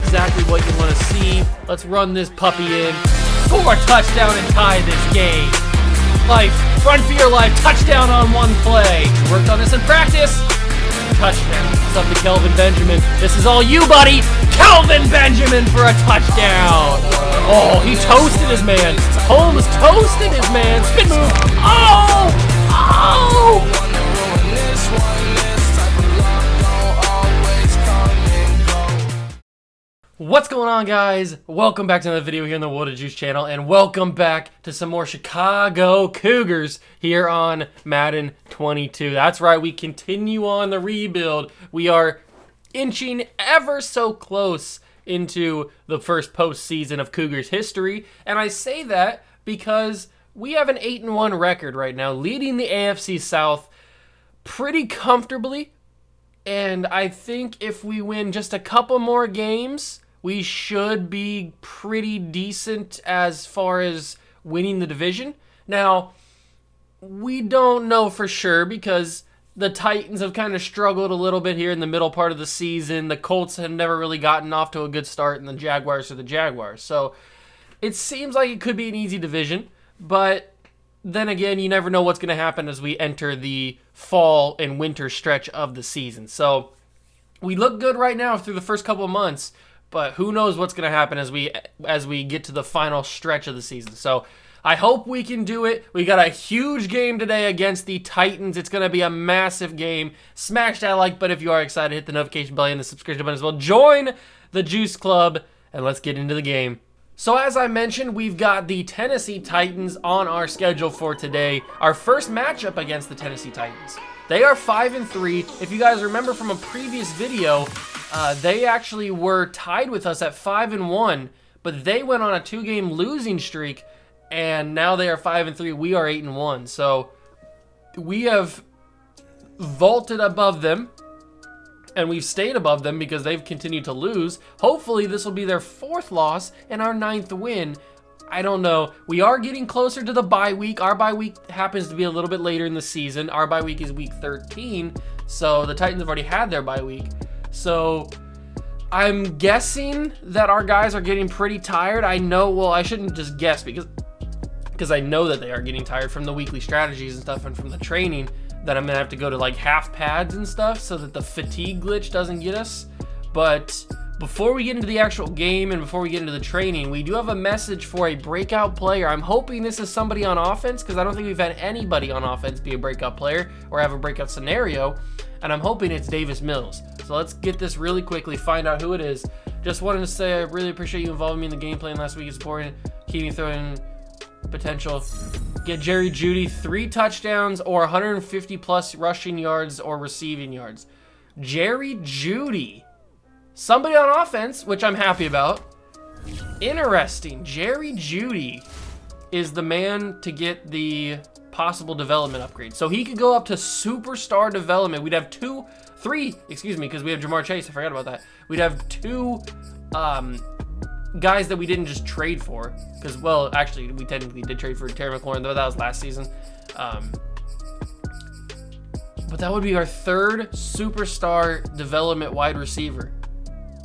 exactly what you want to see. Let's run this puppy in. Score a touchdown and tie this game. Life, run for your life, touchdown on one play. Worked on this in practice. Touchdown. It's up to Kelvin Benjamin. This is all you, buddy. Kelvin Benjamin for a touchdown. Oh, he toasted his man. Holmes toasted his man. Spin move. Oh! Oh! What's going on, guys? Welcome back to another video here on the Water Juice channel, and welcome back to some more Chicago Cougars here on Madden 22. That's right, we continue on the rebuild. We are inching ever so close into the first postseason of Cougars history, and I say that because we have an 8-1 record right now, leading the AFC South pretty comfortably, and I think if we win just a couple more games, we should be pretty decent as far as winning the division. Now, we don't know for sure because the Titans have kind of struggled a little bit here in the middle part of the season. The Colts have never really gotten off to a good start, and the Jaguars are the Jaguars. So it seems like it could be an easy division, but then again, you never know what's going to happen as we enter the fall and winter stretch of the season. So we look good right now through the first couple of months, but who knows what's going to happen as we get to the final stretch of the season. So I hope we can do it. We got a huge game today against the Titans. It's going to be a massive game. Smash that like button if you are excited. Hit the notification bell and the subscription button as well. Join the Juice Club, and let's get into the game. So as I mentioned, we've got the Tennessee Titans on our schedule for today. Our first matchup against the Tennessee Titans. They are 5-3. If you guys remember from a previous video, they actually were tied with us at 5-1, but they went on a 2-game losing streak, and now they are 5-3. We are 8-1. So we have vaulted above them, and we've stayed above them because they've continued to lose. Hopefully this will be their 4th loss and our 9th win. I don't know. We are getting closer to the bye week. Our bye week happens to be a little bit later in the season. Our bye week is week 13, so the Titans have already had their bye week. So I'm guessing that our guys are getting pretty tired. I know, well, I shouldn't just guess because I know that they are getting tired from the weekly strategies and stuff and from the training, that I'm going to have to go to like half pads and stuff so that the fatigue glitch doesn't get us. But before we get into the actual game and before we get into the training, we do have a message for a breakout player. I'm hoping this is somebody on offense because I don't think we've had anybody on offense be a breakout player or have a breakout scenario, and I'm hoping it's Davis Mills. So let's get this really quickly, find out who it is. Just wanted to say I really appreciate you involving me in the game plan last week. It's important. Keep me throwing potential. Get Jerry Jeudy 3 touchdowns or 150 plus rushing yards or receiving yards. Jerry Jeudy. Somebody on offense, which I'm happy about. Interesting. Jerry Jeudy is the man to get the possible development upgrade. So he could go up to superstar development. We'd have 3, excuse me, because we have Jamar Chase. I forgot about that. We'd have 2 guys that we didn't just trade for. Because, well, actually, we technically did trade for Terry McLaurin, though that was last season. But that would be our 3rd superstar development wide receiver.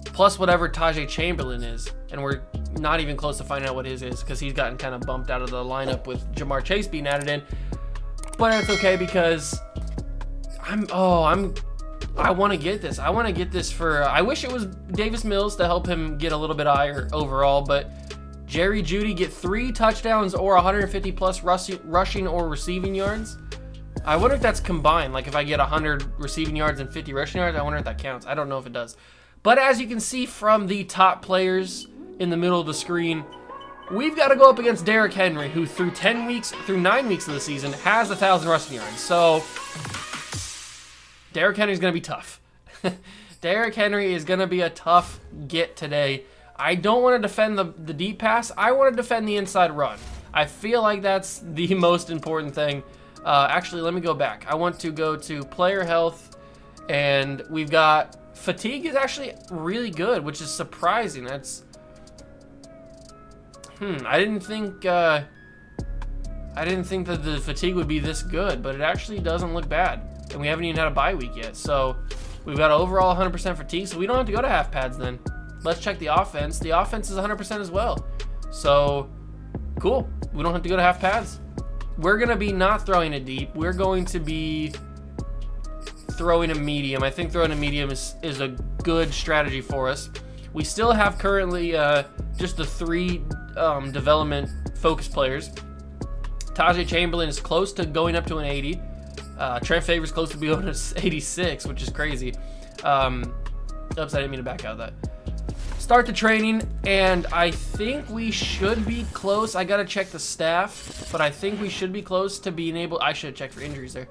Plus whatever Tajay Chamberlain is. And we're not even close to finding out what his is because he's gotten kind of bumped out of the lineup with Jamar Chase being added in. But it's okay because I want to get this. I want to get this for, I wish it was Davis Mills to help him get a little bit higher overall, but Jerry Jeudy get 3 touchdowns or 150 plus rushing or receiving yards. I wonder if that's combined. Like if I get 100 receiving yards and 50 rushing yards, I wonder if that counts. I don't know if it does. But as you can see from the top players in the middle of the screen, we've got to go up against Derrick Henry, who through 9 weeks of the season has 1,000 rushing yards. So Derrick Henry is going to be tough. Derrick Henry is going to be a tough get today. I don't want to defend the deep pass. I want to defend the inside run. I feel like that's the most important thing. Actually, let me go back. I want to go to player health, and we've got fatigue is actually really good, which is surprising. That's I didn't think that the fatigue would be this good, but it actually doesn't look bad. And we haven't even had a bye week yet, so we've got overall 100% fatigue, so we don't have to go to half pads then. let's check the offense. The offense is 100% as well. So, cool. We don't have to go to half pads. We're going to be not throwing it deep. We're going to be throwing a medium. I think throwing a medium is a good strategy for us. We still have currently just the 3 development focus players. Tajay Chamberlain is close to going up to an 80. Trent Favors close to being on 86, which is crazy. Oops, I didn't mean to back out of that. Start the training, and I think we should be close. I gotta check the staff, but I think we should be close to being able. I should have checked for injuries there.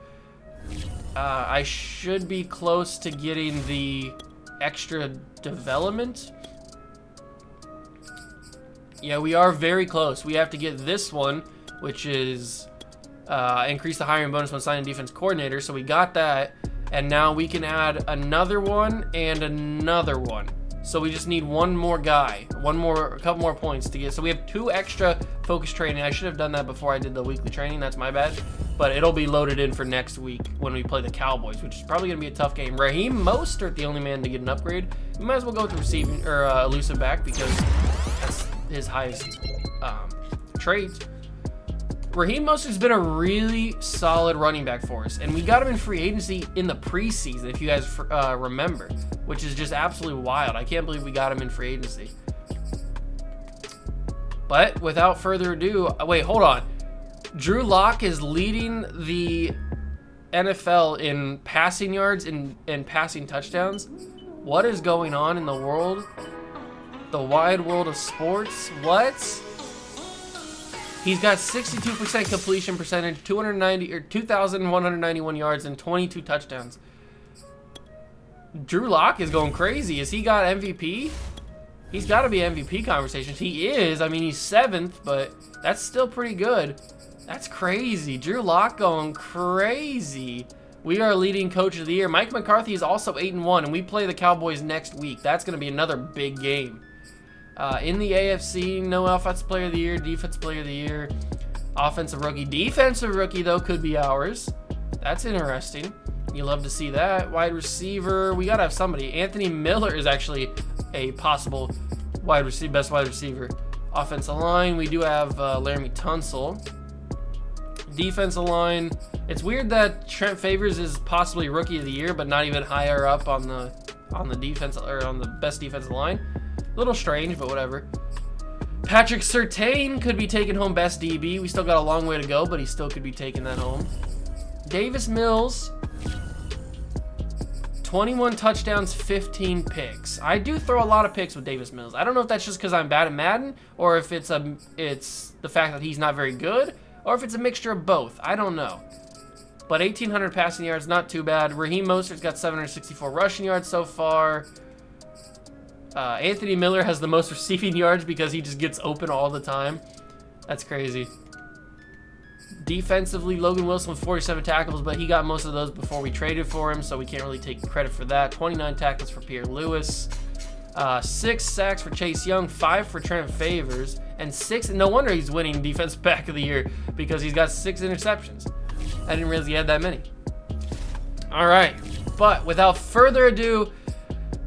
I should be close to getting the extra development. Yeah, we are very close. We have to get this one, which is increase the hiring bonus when signing defense coordinator. So we got that, and now we can add another one and another one. So we just need one more guy, a couple more points to get. So we have 2 extra focus training. I should have done that before I did the weekly training. That's my bad. But it'll be loaded in for next week when we play the Cowboys, which is probably going to be a tough game. Raheem Mostert, the only man to get an upgrade. We might as well go with the receiving or elusive back because that's his highest trait. Raheem Mostert's been a really solid running back for us, and we got him in free agency in the preseason, if you guys remember, which is just absolutely wild. I can't believe we got him in free agency. But without further ado, wait, hold on. Drew Lock is leading the NFL in passing yards and passing touchdowns. What is going on in the world? The wide world of sports? What? He's got 62% completion percentage, 2,191 yards, and 22 touchdowns. Drew Lock is going crazy. Has he got MVP? He's got to be MVP conversations. He is. I mean, he's 7th, but that's still pretty good. That's crazy. Drew Lock going crazy. We are leading coach of the year. Mike McCarthy is also 8-1, and we play the Cowboys next week. That's going to be another big game. In the AFC, no offensive player of the year, defensive player of the year, offensive rookie. Defensive rookie, though, could be ours. That's interesting. You love to see that. Wide receiver, we got to have somebody. Anthony Miller is actually a possible best wide receiver. Offensive line, we do have Laramie Tunsil. Defensive line, it's weird that Trent Favors is possibly rookie of the year, but not even higher up on the defense or on the best defensive line. A little strange, but whatever. Patrick Surtain could be taking home best DB. We still got a long way to go, but he still could be taking that home. Davis Mills, 21 touchdowns, 15 picks. I do throw a lot of picks with Davis Mills. I don't know if that's just because I'm bad at Madden, or if it's the fact that he's not very good, or if it's a mixture of both. I don't know. But 1,800 passing yards, not too bad. Raheem Mostert's got 764 rushing yards so far. Anthony Miller has the most receiving yards because he just gets open all the time. That's crazy. Defensively, Logan Wilson with 47 tackles, but he got most of those before we traded for him, so we can't really take credit for that. 29 tackles for Pierre Lewis. 6 sacks for Chase Young, 5 for Trent Favors, and 6. No wonder he's winning Defensive Back of the Year because he's got 6 interceptions. I didn't realize he had that many. All right, but without further ado,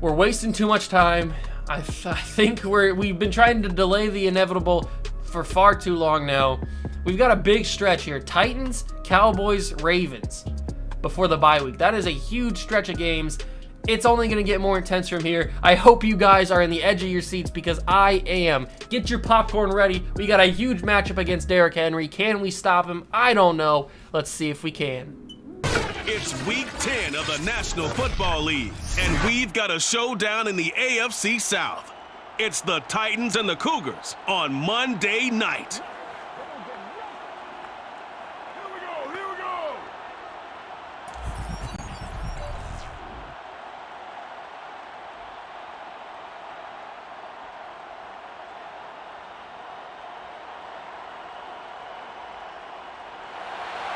we're wasting too much time. I think we've been trying to delay the inevitable for far too long now. We've got a big stretch here. Titans, Cowboys, Ravens before the bye week. That is a huge stretch of games. It's only going to get more intense from here. I hope you guys are in the edge of your seats because I am. Get your popcorn ready. We got a huge matchup against Derrick Henry. Can we stop him? I don't know. Let's see if we can. It's week 10 of the National Football League, and we've got a showdown in the AFC South. It's the Titans and the Cougars on Monday night. Here we go.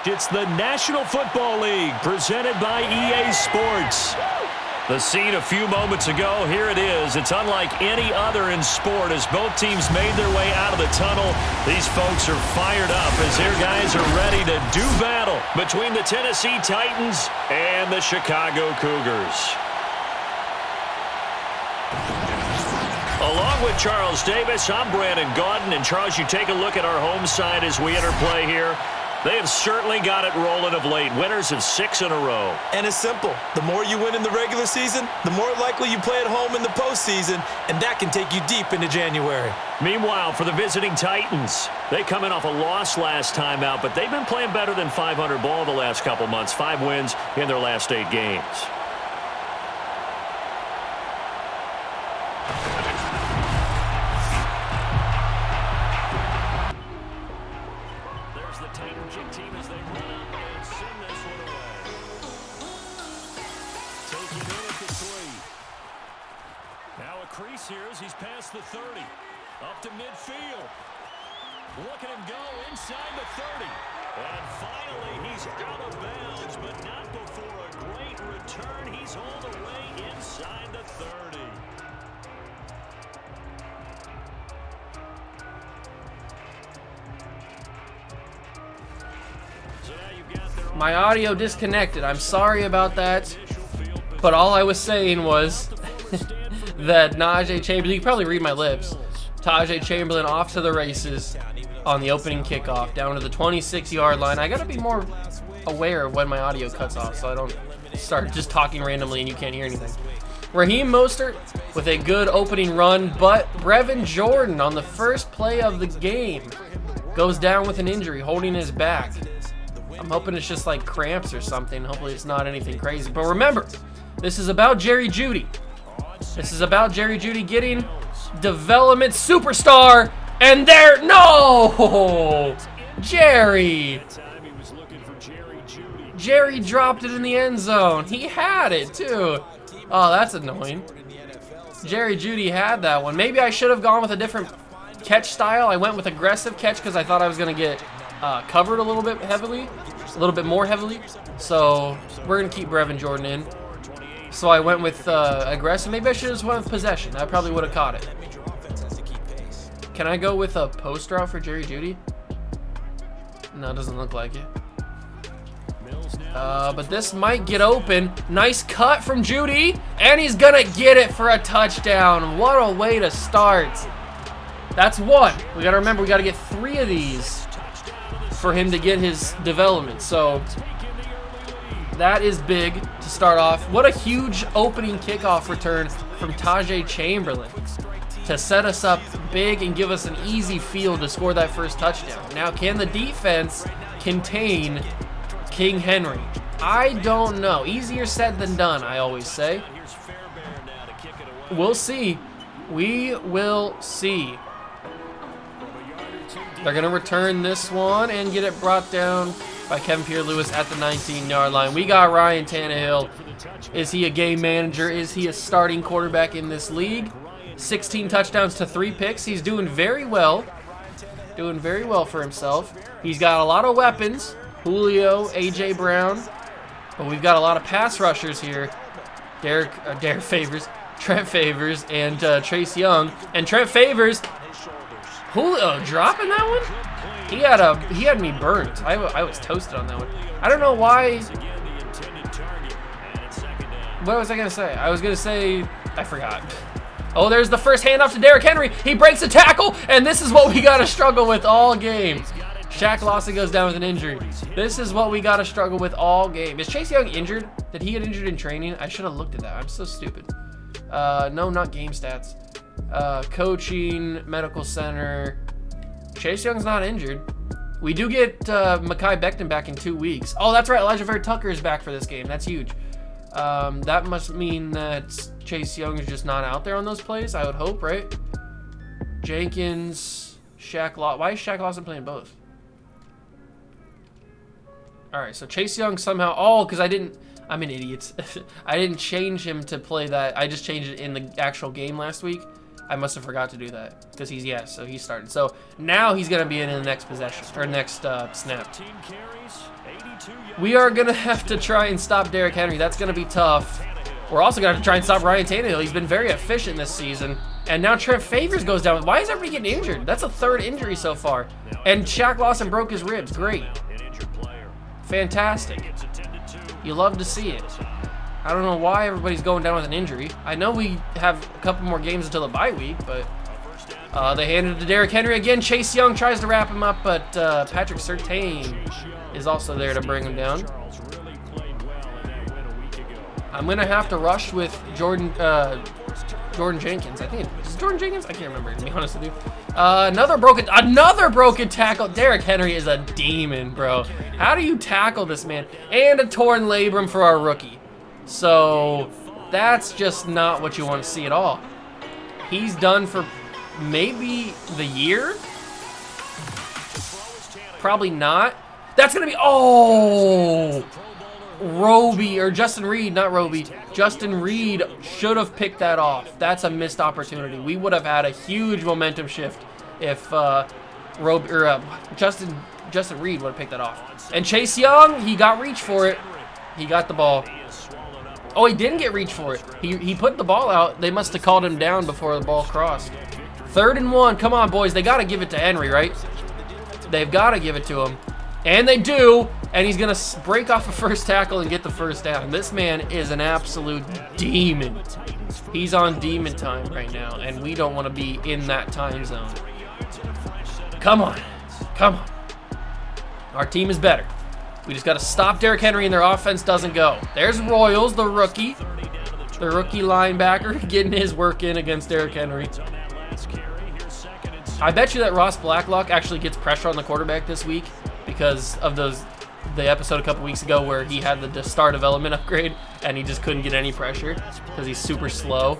It's the National Football League presented by EA Sports. The scene a few moments ago, here it is. It's unlike any other in sport as both teams made their way out of the tunnel. These folks are fired up as their guys are ready to do battle between the Tennessee Titans and the Chicago Cougars. Along with Charles Davis, I'm Brandon Gaudin. And Charles, you take a look at our home side as we enter play here. They have certainly got it rolling of late. Winners of 6 in a row. And it's simple. The more you win in the regular season, the more likely you play at home in the postseason, and that can take you deep into January. Meanwhile, for the visiting Titans, they come in off a loss last time out, but they've been playing better than 500 ball the last couple months. 5 wins in their last 8 games. Crease here as he's past the 30. Up to midfield. Look at him go inside the 30. And finally, he's out of bounds, but not before a great return. He's all the way inside the 30. So now you've got their My audio disconnected. I'm sorry about that. But all I was saying was that Najee Chamberlain, you can probably read my lips, Tajay Chamberlain off to the races on the opening kickoff, down to the 26-yard line. I got to be more aware of when my audio cuts off so I don't start just talking randomly and you can't hear anything. Raheem Mostert with a good opening run, but Brevin Jordan on the first play of the game goes down with an injury, holding his back. I'm hoping it's just like cramps or something. Hopefully it's not anything crazy. But remember, this is about Jerry Jeudy. This is about Jerry Jeudy getting development superstar. And there, no! Jerry dropped it in the end zone. He had it too. Oh, that's annoying. Jerry Jeudy had that one. Maybe I should have gone with a different catch style. I went with aggressive catch because I thought I was going to get covered a little bit more heavily. So we're going to keep Brevin Jordan in. So I went with aggressive. Maybe I should have just went with possession. I probably would have caught it. Can I go with a post route for Jerry Jeudy? No, it doesn't look like it. But this might get open. Nice cut from Jeudy, and he's gonna get it for a touchdown. What a way to start. That's one. We gotta remember, we gotta get 3 of these for him to get his development. So that is big to start off. What a huge opening kickoff return from Tajay Chamberlain to set us up big and give us an easy field to score that first touchdown. Now, can the defense contain King Henry? I don't know. Easier said than done, I always say. We'll see. We will see. They're going to return this one and get it brought down by Kevin Pierre-Louis at the 19-yard line. We got Ryan Tannehill. Is he a game manager? Is he a starting quarterback in this league? 16 touchdowns to 3 picks. He's doing very well. Doing very well for himself. He's got a lot of weapons. Julio, A.J. Brown. But we've got a lot of pass rushers here. Trent Favors, and Trace Young. And Trent Favors, Julio dropping that one? He had me burnt. I was toasted on that one. I don't know why. What was I going to say? I was going to say, I forgot. Oh, there's the first handoff to Derrick Henry. He breaks a tackle, and this is what we got to struggle with all game. Shaq Lawson goes down with an injury. This is what we got to struggle with all game. Is Chase Young injured? Did he get injured in training? I should have looked at that. I'm so stupid. No, not game stats. Coaching, medical center. Chase Young's not injured. We do get Mekhi Becton back in 2 weeks. Oh, that's right. Elijah Vera Tucker is back for this game. That's huge. That must mean that Chase Young is just not out there on those plays, I would hope, right? Jenkins, Shaq Lawson. Why is Shaq Lawson playing both? All right, so Chase Young somehow. Oh, because I'm an idiot. I didn't change him to play that. I just changed it in the actual game last week. I must have forgot to do that because so he started. So now he's going to be in the next possession or next snap. We are going to have to try and stop Derrick Henry. That's going to be tough. We're also going to have to try and stop Ryan Tannehill. He's been very efficient this season. And now Trent Favors goes down. Why is everybody getting injured? That's a 3rd injury so far. And Shaq Lawson broke his ribs. Great. Fantastic. You love to see it. I don't know why everybody's going down with an injury. I know we have a couple more games until the bye week, but they handed it to Derrick Henry again. Chase Young tries to wrap him up, but Patrick Surtain is also there to bring him down. I'm going to have to rush with Jordan Jenkins. I think it's Jordan Jenkins. I can't remember, to be honest with you. Another broken tackle. Derrick Henry is a demon, bro. How do you tackle this man? And a torn labrum for our rookie. So that's just not what you want to see at all. He's done for maybe the year. Probably not. That's gonna be Roby, or Justin Reed, not Roby. Justin Reed should have picked that off. That's a missed opportunity. We would have had a huge momentum shift if Justin Reed would have picked that off. And Chase Young, he got reach for it. He got the ball. Oh, he didn't get reach for it. He put the ball out. They must have called him down before the ball crossed. 3rd and 1. Come on, boys. They got to give it to Henry, right? They've got to give it to him. And they do. And he's going to break off a first tackle and get the first down. This man is an absolute demon. He's on demon time right now, and we don't want to be in that time zone. Come on. Come on. Our team is better. We just got to stop Derrick Henry and their offense doesn't go. There's Royals, the rookie linebacker, getting his work in against Derrick Henry. I bet you that Ross Blacklock actually gets pressure on the quarterback this week because of the episode a couple weeks ago where he had the star development upgrade and he just couldn't get any pressure because he's super slow.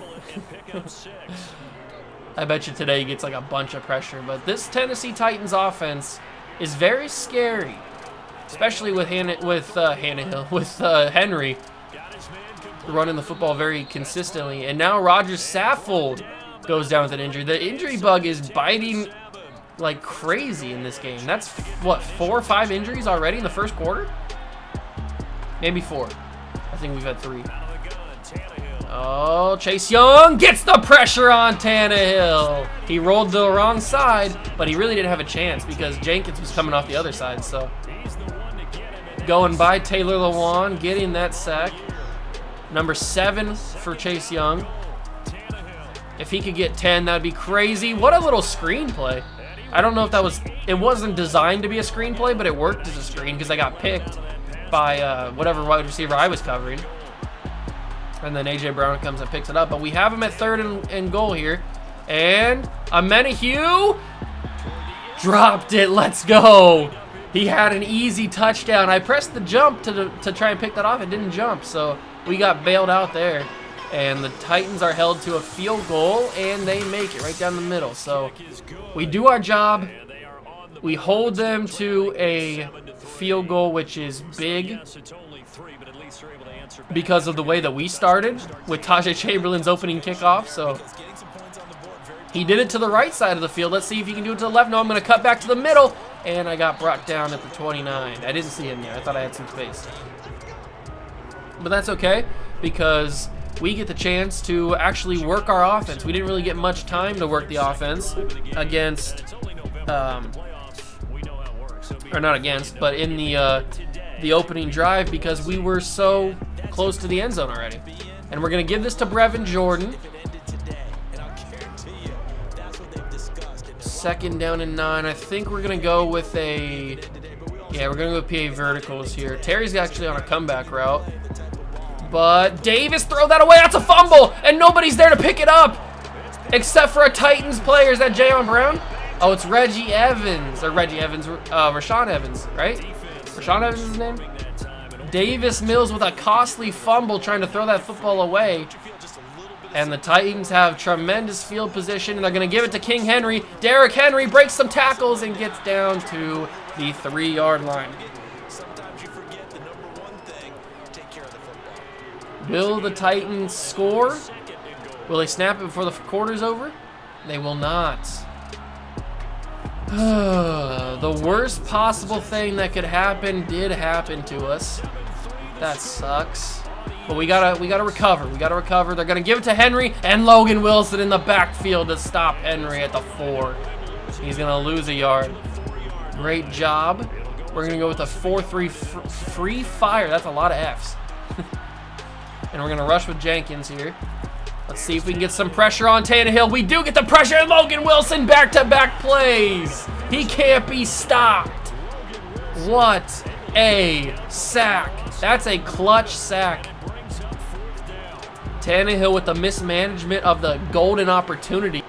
I bet you today he gets like a bunch of pressure. But this Tennessee Titans offense is very scary, especially with Henry running the football very consistently. And now Roger Saffold goes down with an injury. The injury bug is biting like crazy in this game. That's what, 4 or 5 injuries already in the first quarter? Maybe 4. I think we've had 3. Oh, Chase Young gets the pressure on Tannehill. He rolled the wrong side, but he really didn't have a chance because Jenkins was coming off the other side. So going by Taylor Lewan, getting that sack. Number 7 for Chase Young. If he could get 10, that'd be crazy. What a little screenplay. I don't know if it wasn't designed to be a screenplay, but it worked as a screen because I got picked by whatever wide receiver I was covering. And then A.J. Brown comes and picks it up. But we have him at 3rd and goal here. And Amenahue dropped it. Let's go. He had an easy touchdown. I pressed the jump to try and pick that off. It didn't jump, so we got bailed out there. And the Titans are held to a field goal, and they make it right down the middle. So we do our job. We hold them to a field goal, which is big because of the way that we started with Tajay Chamberlain's opening kickoff. So he did it to the right side of the field. Let's see if he can do it to the left. No, I'm going to cut back to the middle, and I got brought down at the 29. I didn't see him there. I thought I had some space. But that's okay because we get the chance to actually work our offense. We didn't really get much time to work the offense against, or not against, but in the opening drive because we were so close to the end zone already. And we're going to give this to Brevin Jordan. 2nd down and 9. I think we're going to go with we're going to go PA verticals here. Terry's actually on a comeback route. But Davis, throw that away. That's a fumble, and nobody's there to pick it up except for a Titans player. Is that Jayon Brown? Oh, it's Rashawn Evans, right? Rashawn Evans is his name? Davis Mills with a costly fumble trying to throw that football away. And the Titans have tremendous field position, and they're going to give it to King Henry. Derrick Henry breaks some tackles and gets down to the 3-yard line. Will the Titans score? Will they snap it before the quarter's over? They will not. The worst possible thing that could happen did happen to us. That sucks. But we gotta recover. We gotta recover. They're gonna give it to Henry and Logan Wilson in the backfield to stop Henry at the 4. He's gonna lose a yard. Great job. We're gonna go with a 4-3 free fire. That's a lot of Fs. And we're going to rush with Jenkins here. Let's see if we can get some pressure on Tannehill. We do get the pressure, and Logan Wilson back-to-back plays. He can't be stopped. What a sack. That's a clutch sack. Tannehill with the mismanagement of the golden opportunity.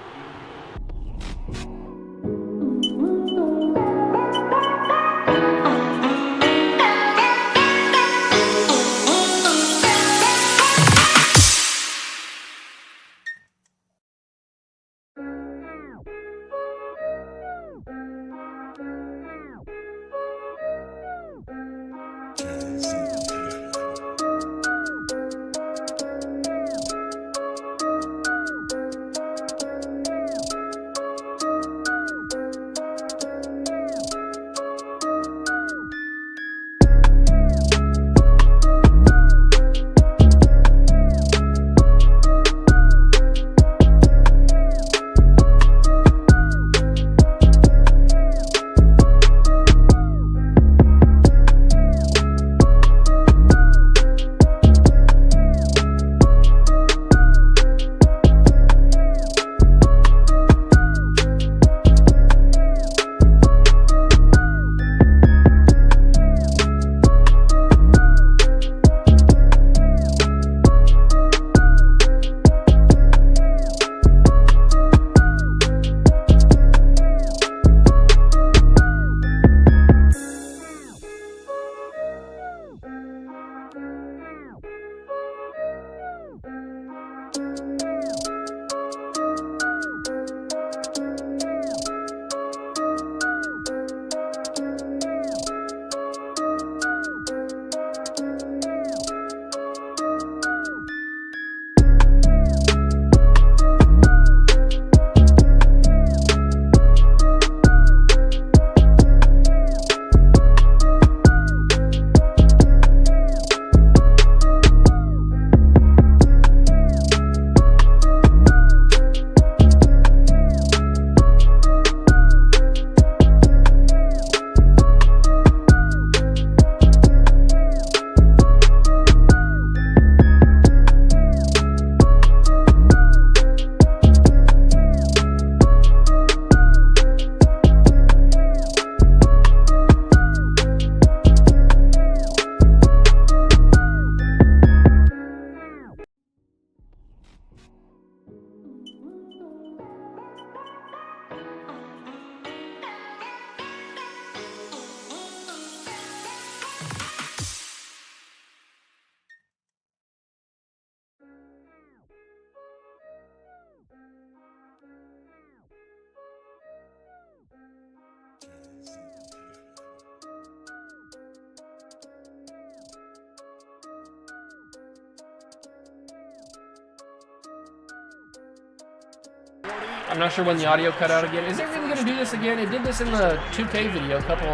I'm not sure when the audio cut out again. Is it really going to do this again? It did this in the 2K video a couple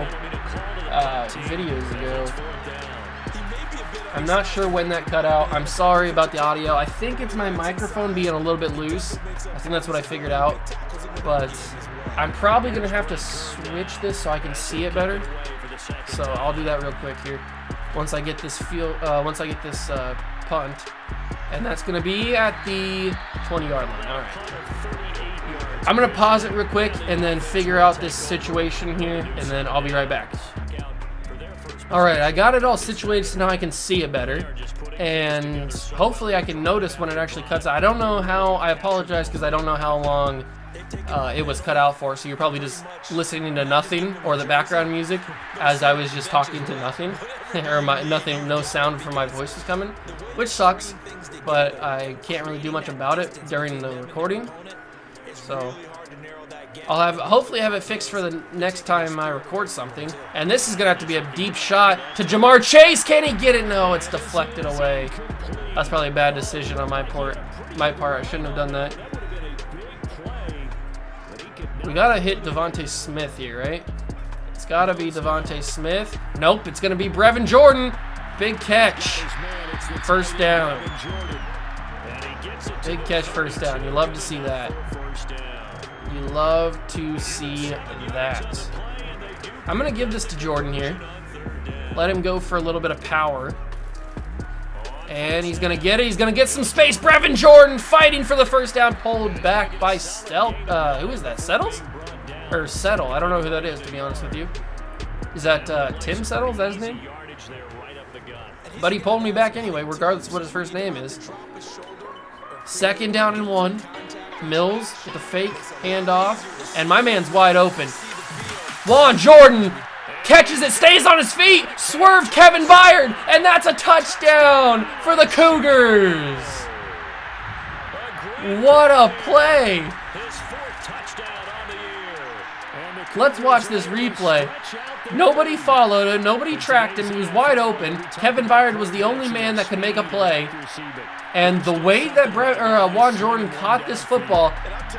videos ago. I'm not sure when that cut out. I'm sorry about the audio. I think it's my microphone being a little bit loose. I think that's what I figured out. But I'm probably going to have to switch this so I can see it better. So I'll do that real quick here. Once I get this punt. And that's going to be at the 20-yard line. All right. I'm going to pause it real quick and then figure out this situation here, and then I'll be right back. All right, I got it all situated so now I can see it better. And hopefully I can notice when it actually cuts out. I don't know how, I apologize because I don't know how long it was cut out for. So you're probably just listening to nothing or the background music as I was just talking to nothing. Or nothing, no sound from my voice is coming, which sucks. But I can't really do much about it during the recording. So I'll hopefully have it fixed for the next time I record something. And this is gonna have to be a deep shot to Jamar Chase. Can he get it? No, it's deflected away. That's probably a bad decision on my part. I shouldn't have done that. We gotta hit Devontae Smith here, right? It's gotta be Devontae Smith. Nope, it's gonna be Brevin Jordan. Big catch. First down. Big catch, first down. You love to see that. You love to see that. I'm going to give this to Jordan here. Let him go for a little bit of power. And he's going to get it. He's going to get some space. Brevin Jordan fighting for the first down. Pulled back by Stealth. Who is that? Settles? Or Settle. I don't know who that is, to be honest with you. Is that Tim Settle? Is that his name? But he pulled me back anyway, regardless of what his first name is. 2nd down and 1. Mills with the fake handoff. And my man's wide open. Juan Jordan catches it, stays on his feet, swerved Kevin Byard, and that's a touchdown for the Cougars. What a play. Let's watch this replay. Nobody followed him, nobody tracked him, he was wide open. Kevin Byard was the only man that could make a play. And the way that Juan Jordan caught this football,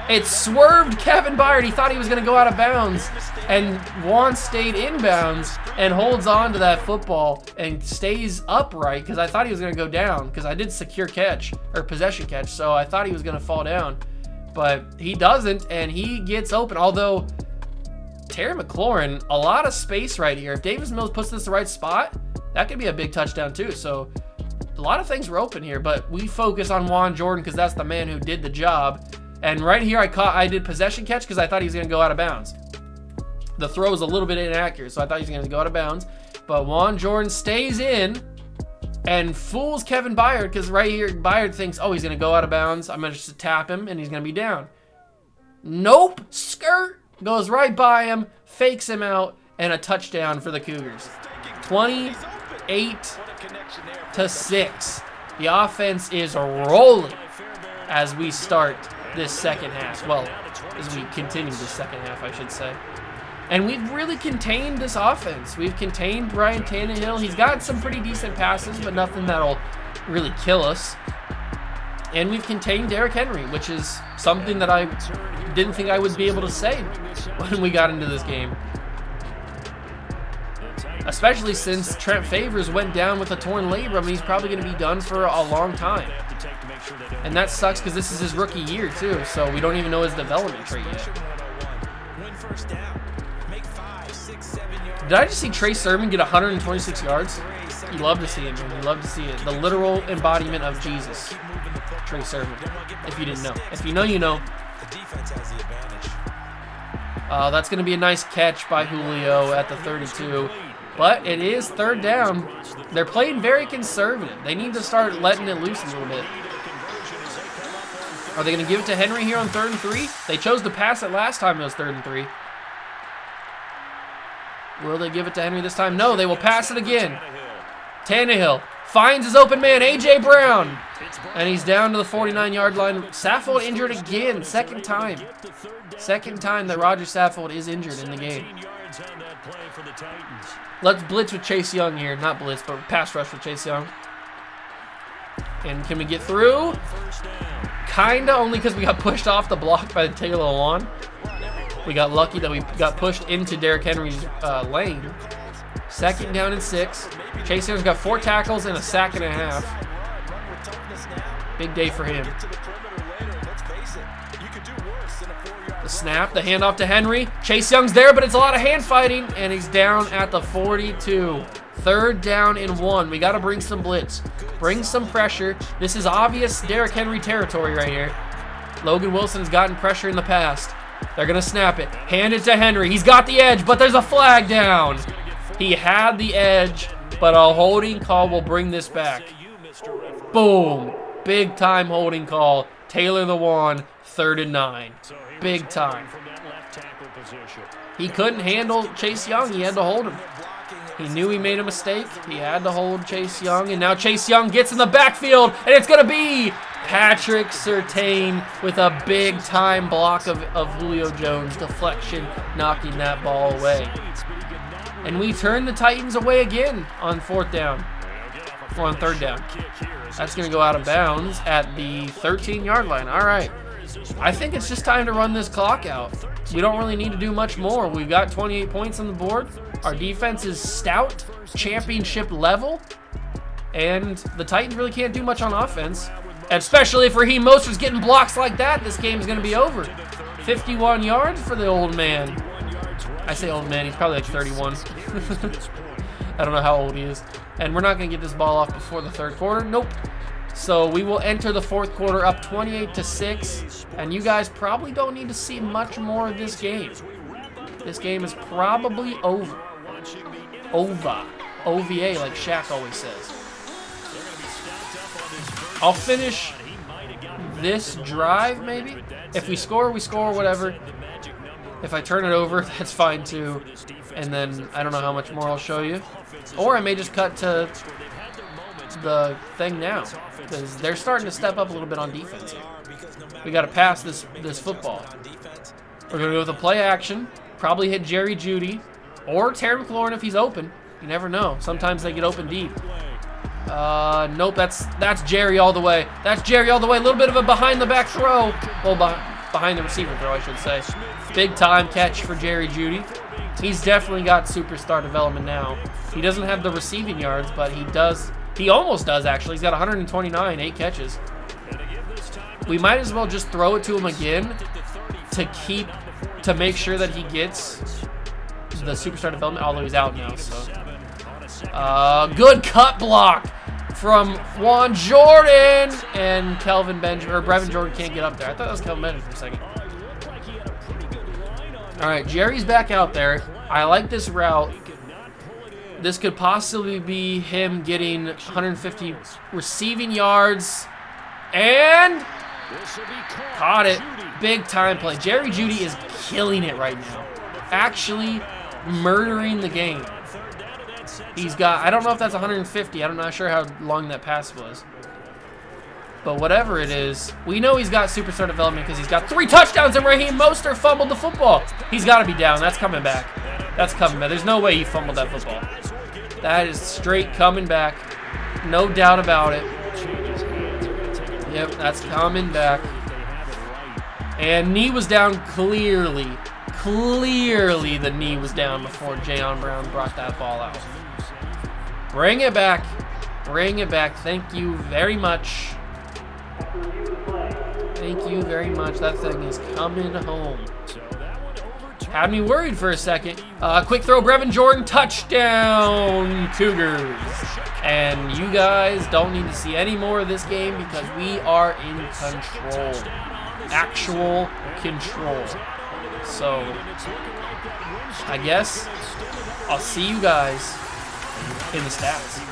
it swerved Kevin Byard. He thought he was going to go out of bounds. And Juan stayed inbounds and holds on to that football and stays upright because I thought he was going to go down because I did secure catch or possession catch. So I thought he was going to fall down. But he doesn't, and he gets open. Although Terry McLaurin, a lot of space right here. If Davis Mills puts this in the right spot, that could be a big touchdown too. So a lot of things were open here, but we focus on Juan Jordan because that's the man who did the job. And right here, I did possession catch because I thought he was going to go out of bounds. The throw was a little bit inaccurate, so I thought he was going to go out of bounds. But Juan Jordan stays in and fools Kevin Byard because right here, Byard thinks, oh, he's going to go out of bounds. I'm going to just tap him, and he's going to be down. Nope. Skirt goes right by him, fakes him out, and a touchdown for the Cougars. 28-6. The offense is rolling as we start this second half. Well, as we continue the second half, I should say. And we've really contained this offense. We've contained Ryan Tannehill. He's got some pretty decent passes, but nothing that'll really kill us. And we've contained Derrick Henry, which is something that I didn't think I would be able to say when we got into this game. Especially since Trent Favors went down with a torn labrum, and he's probably going to be done for a long time. And that sucks because this is his rookie year too, so we don't even know his development trait yet. Did I just see Trey Sermon get 126 yards? You love to see it, man. You love to see it. The literal embodiment of Jesus, Trey Sermon. If you didn't know. If you know, you know. That's going to be a nice catch by Julio at the 32. But it is 3rd down. They're playing very conservative. They need to start letting it loose a little bit. Are they going to give it to Henry here on 3rd and 3? They chose to pass it last time it was 3rd and 3. Will they give it to Henry this time? No, they will pass it again. Tannehill finds his open man, A.J. Brown. And he's down to the 49-yard line. Saffold injured again, 2nd time. 2nd time that Roger Saffold is injured in the game. Let's blitz with Chase Young here. Not blitz, but pass rush with Chase Young. And can we get through? Kinda, only because we got pushed off the block by Taylor Lewan. We got lucky that we got pushed into Derrick Henry's lane. 2nd down and 6. Chase Young's got 4 tackles and a sack and a half. Big day for him. The snap, the handoff to Henry. Chase Young's there, but it's a lot of hand fighting, and he's down at the 42. 3rd down and 1. We got to bring some blitz. Bring some pressure. This is obvious Derrick Henry territory right here. Logan Wilson has gotten pressure in the past. They're going to snap it. Hand it to Henry. He's got the edge, but there's a flag down. He had the edge, but a holding call will bring this back. Boom. Big time holding call. Taylor Lewan, 3rd and 9. Big time. He couldn't handle Chase Young. He had to hold him. He knew he made a mistake. He had to hold Chase Young, and now Chase Young gets in the backfield, and it's going to be Patrick Surtain with a big-time block of Julio Jones. Deflection, knocking that ball away. And we turn the Titans away again on 4th down. Or on 3rd down. That's going to go out of bounds at the 13-yard line. All right. I think it's just time to run this clock out. We don't really need to do much more. We've got 28 points on the board. Our defense is stout, championship level. And the Titans really can't do much on offense. Especially if Raheem Mostert's getting blocks like that, this game is going to be over. 51 yards for the old man. I say old man, he's probably like 31. I don't know how old he is. And we're not going to get this ball off before the third quarter. Nope. So we will enter the fourth quarter up 28-6. And you guys probably don't need to see much more of this game. This game is probably over. OVA, like Shaq always says. I'll finish this drive, maybe. If we score, whatever. If I turn it over, that's fine too. And then I don't know how much more I'll show you. Or I may just cut to the thing now, because they're starting to step up a little bit on defense here. We got to pass this football. We're going to go with a play action. Probably hit Jerry Jeudy or Terry McLaurin if he's open. You never know. Sometimes they get open deep. Nope, that's Jerry all the way. That's Jerry all the way. A little bit of a behind the back throw. Well, behind the receiver throw, I should say. Big time catch for Jerry Jeudy. He's definitely got superstar development now. He doesn't have the receiving yards, but he does. He almost does, actually. He's got 129, 8 catches. We might as well just throw it to him again to make sure that he gets the superstar development, although he's out now. So, good cut block from Juan Jordan, and Brevin Jordan can't get up there. I thought that was Kelvin Benjamin for a second. All right, Jerry's back out there. I like this route. This could possibly be him getting 150 receiving yards, and caught it. Big time play. Jerry Jeudy is killing it right now. Actually murdering the game. He's got, I don't know if that's 150. I'm not sure how long that pass was. But whatever it is, we know he's got superstar development because he's got 3 touchdowns and Raheem Mostert fumbled the football. He's got to be down. That's coming back. That's coming back. There's no way he fumbled that football. That is straight coming back. No doubt about it. Yep, that's coming back. And knee was down clearly. Clearly the knee was down before Jayon Brown brought that ball out. Bring it back. Bring it back. Thank you very much. Thank you very much. That thing is coming home. Had me worried for a second. Quick throw, Brevin Jordan, touchdown, Cougars. And you guys don't need to see any more of this game because we are in control. Actual control. So, I guess I'll see you guys in the stats.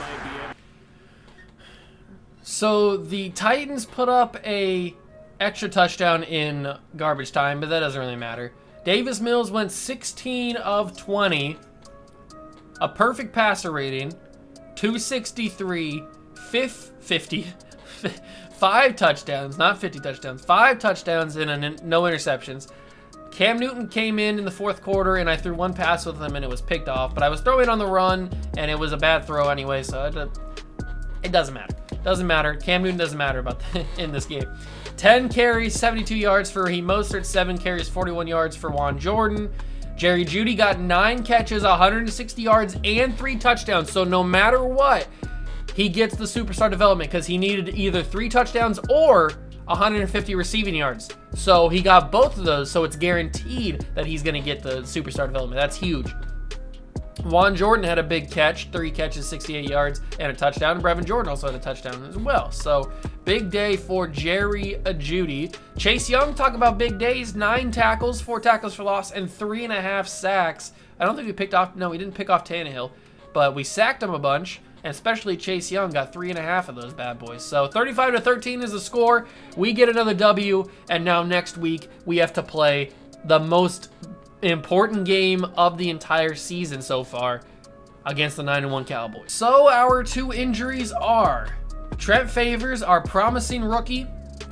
So, the Titans put up a extra touchdown in garbage time, but that doesn't really matter. Davis Mills went 16 of 20, a perfect passer rating, 263, 5 touchdowns, not 50 touchdowns, 5 touchdowns and no interceptions. Cam Newton came in the fourth quarter, and I threw 1 pass with him, and it was picked off. But I was throwing on the run, and it was a bad throw anyway, so it doesn't matter. Doesn't matter. Cam Newton doesn't matter about in this game. 10 carries, 72 yards for Raheem Mostert, 7 carries, 41 yards for Juan Jordan. Jerry Jeudy got 9 catches, 160 yards, and 3 touchdowns. So no matter what, he gets the superstar development because he needed either 3 touchdowns or 150 receiving yards. So he got both of those, so it's guaranteed that he's going to get the superstar development. That's huge. Juan Jordan had a big catch, 3 catches, 68 yards, and a touchdown. And Brevin Jordan also had a touchdown as well. So big day for Jerry Jeudy. Chase Young, talk about big days, 9 tackles, 4 tackles for loss, and 3.5 sacks. I don't think we picked off, no, we didn't pick off Tannehill, but we sacked him a bunch, and especially Chase Young got 3.5 of those bad boys. So 35-13 is the score. We get another W, and now next week we have to play the most important game of the entire season so far against the 9-1 Cowboys. So our 2 injuries are Trent Favors, our promising rookie,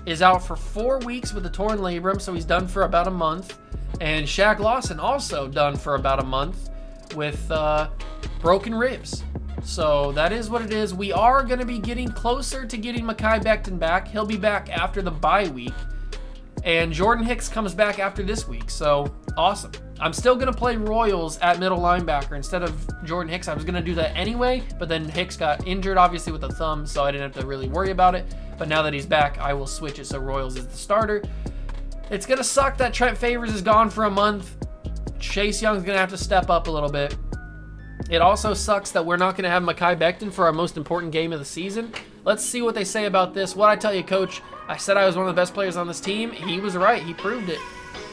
is out for 4 weeks with a torn labrum, so he's done for about a month. And Shaq Lawson also done for about a month with broken ribs. So that is what it is. We are going to be getting closer to getting Mekhi Becton back. He'll be back after the bye week. And Jordan Hicks comes back after this week, so awesome. I'm still going to play Royals at middle linebacker instead of Jordan Hicks. I was going to do that anyway, but then Hicks got injured, obviously, with a thumb, so I didn't have to really worry about it. But now that he's back, I will switch it so Royals is the starter. It's going to suck that Trent Favors is gone for a month. Chase Young's going to have to step up a little bit. It also sucks that we're not going to have Mekhi Becton for our most important game of the season. Let's see what they say about this. What I tell you, Coach, I said I was one of the best players on this team. He was right. He proved it.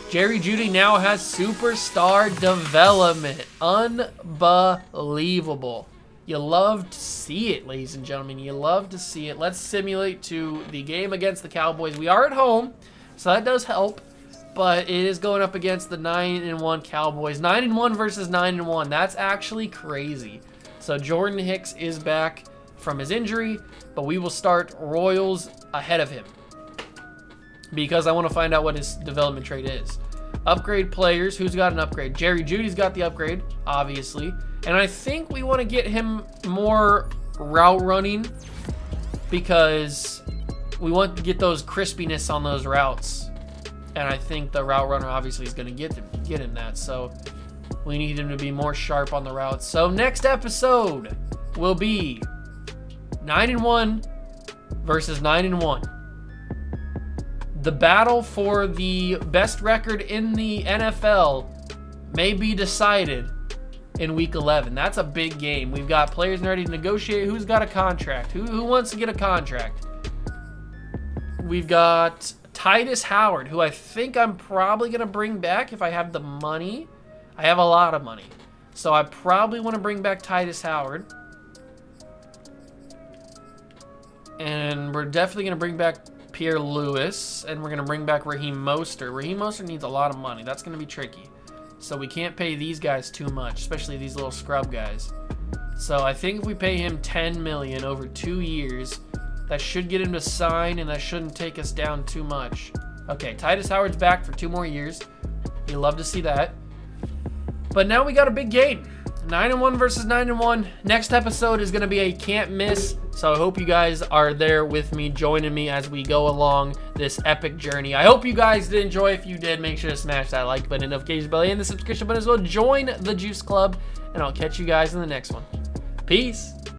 Jerry Jeudy now has superstar development. Unbelievable. You love to see it, ladies and gentlemen. You love to see it. Let's simulate to the game against the Cowboys. We are at home, so that does help. But it is going up against the 9-1 Cowboys. 9-1 versus 9-1. That's actually crazy. So Jordan Hicks is back from his injury, but we will start Royals ahead of him because I want to find out what his development trait is. Upgrade players. Who's got an upgrade? Jerry Jeudy's got the upgrade, obviously. And I think we want to get him more route running because we want to get those crispiness on those routes. And I think the route runner obviously is going to get him that. So we need him to be more sharp on the routes. So next episode will be 9-1 versus 9-1. The battle for the best record in the NFL may be decided in Week 11. That's a big game. We've got players ready to negotiate. Who's got a contract? Who wants to get a contract? We've got Titus Howard, who I think I'm probably going to bring back if I have the money. I have a lot of money. So I probably want to bring back Titus Howard. And we're definitely going to bring back Pierre Lewis. And we're going to bring back Raheem Mostert. Raheem Mostert needs a lot of money. That's going to be tricky. So we can't pay these guys too much, especially these little scrub guys. So I think if we pay him $10 million over 2 years, that should get him to sign, and that shouldn't take us down too much. Okay, Titus Howard's back for 2 more years. You love to see that. But now we got a big game. 9-1 versus 9-1. Next episode is going to be a can't miss. So I hope you guys are there with me, joining me as we go along this epic journey. I hope you guys did enjoy. If you did, make sure to smash that like button, notification bell, and the subscription button as well. Join the Juice Club, and I'll catch you guys in the next one. Peace.